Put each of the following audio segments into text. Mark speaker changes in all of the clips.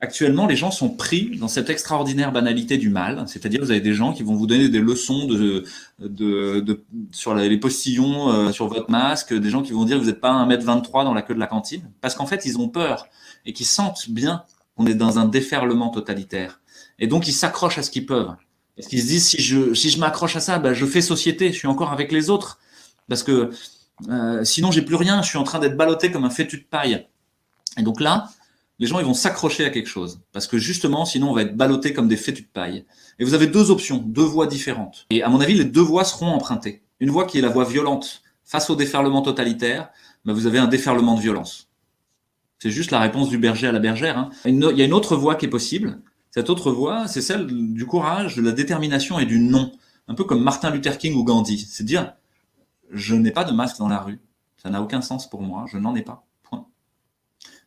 Speaker 1: Actuellement, les gens sont pris dans cette extraordinaire banalité du mal, c'est-à-dire vous avez des gens qui vont vous donner des leçons sur les postillons sur votre masque, des gens qui vont dire que vous n'êtes pas 1,23 m dans la queue de la cantine, parce qu'en fait, ils ont peur et qu'ils sentent bien qu'on est dans un déferlement totalitaire. Et donc, ils s'accrochent à ce qu'ils peuvent. Parce qu'ils se disent, si je m'accroche à ça, ben, je fais société, je suis encore avec les autres. Parce que sinon, j'ai plus rien, je suis en train d'être ballotté comme un fétu de paille. Et donc là, les gens ils vont s'accrocher à quelque chose. Parce que justement, sinon on va être ballotté comme des fétus de paille. Et vous avez deux options, deux voies différentes. Et à mon avis, les deux voies seront empruntées. Une voie qui est la voie violente face au déferlement totalitaire, ben vous avez un déferlement de violence. C'est juste la réponse du berger à la bergère. Hein. Il y a une autre voie qui est possible. Cette autre voie, c'est celle du courage, de la détermination et du non. Un peu comme Martin Luther King ou Gandhi. C'est dire, je n'ai pas de masque dans la rue. Ça n'a aucun sens pour moi, je n'en ai pas. Point.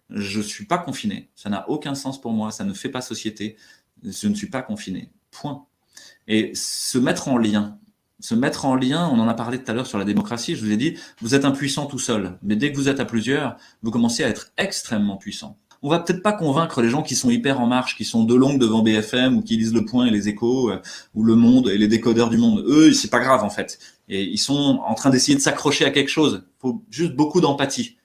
Speaker 1: Je ne suis pas confiné. Ça n'a aucun sens pour moi. Ça ne fait pas société. Je ne suis pas confiné. Point. Et se mettre en lien. Se mettre en lien, on en a parlé tout à l'heure sur la démocratie, je vous ai dit, vous êtes impuissant tout seul. Mais dès que vous êtes à plusieurs, vous commencez à être extrêmement puissant. On va peut-être pas convaincre les gens qui sont hyper en marche, qui sont de longue devant BFM, ou qui lisent Le Point et les Échos, ou Le Monde et les décodeurs du Monde. Eux, c'est pas grave en fait. Et ils sont en train d'essayer de s'accrocher à quelque chose. Il faut juste beaucoup d'empathie.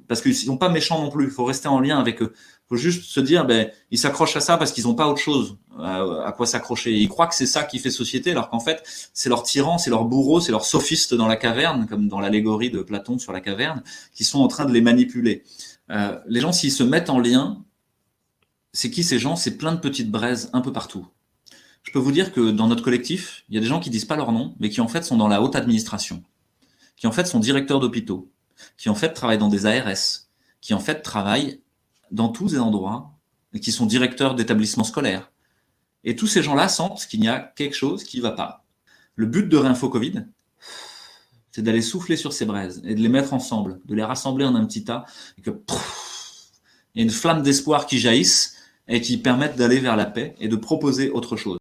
Speaker 1: Parce qu'ils sont pas méchants non plus. Il faut rester en lien avec eux. Il faut juste se dire, ben, ils s'accrochent à ça parce qu'ils n'ont pas autre chose à quoi s'accrocher. Ils croient que c'est ça qui fait société, alors qu'en fait, c'est leur tyran, c'est leur bourreau, c'est leur sophiste dans la caverne, comme dans l'allégorie de Platon sur la caverne, qui sont en train de les manipuler. Les gens, s'ils se mettent en lien, c'est qui ces gens? C'est plein de petites braises un peu partout. Je peux vous dire que dans notre collectif, il y a des gens qui disent pas leur nom, mais qui en fait sont dans la haute administration, qui en fait sont directeurs d'hôpitaux, qui en fait travaillent dans des ARS, qui en fait travaillent dans tous les endroits, et qui sont directeurs d'établissements scolaires. Et tous ces gens-là sentent qu'il y a quelque chose qui ne va pas. Le but de Réinfo Covid, c'est d'aller souffler sur ces braises et de les mettre ensemble, de les rassembler en un petit tas, et que il y a une flamme d'espoir qui jaillisse et qui permette d'aller vers la paix et de proposer autre chose.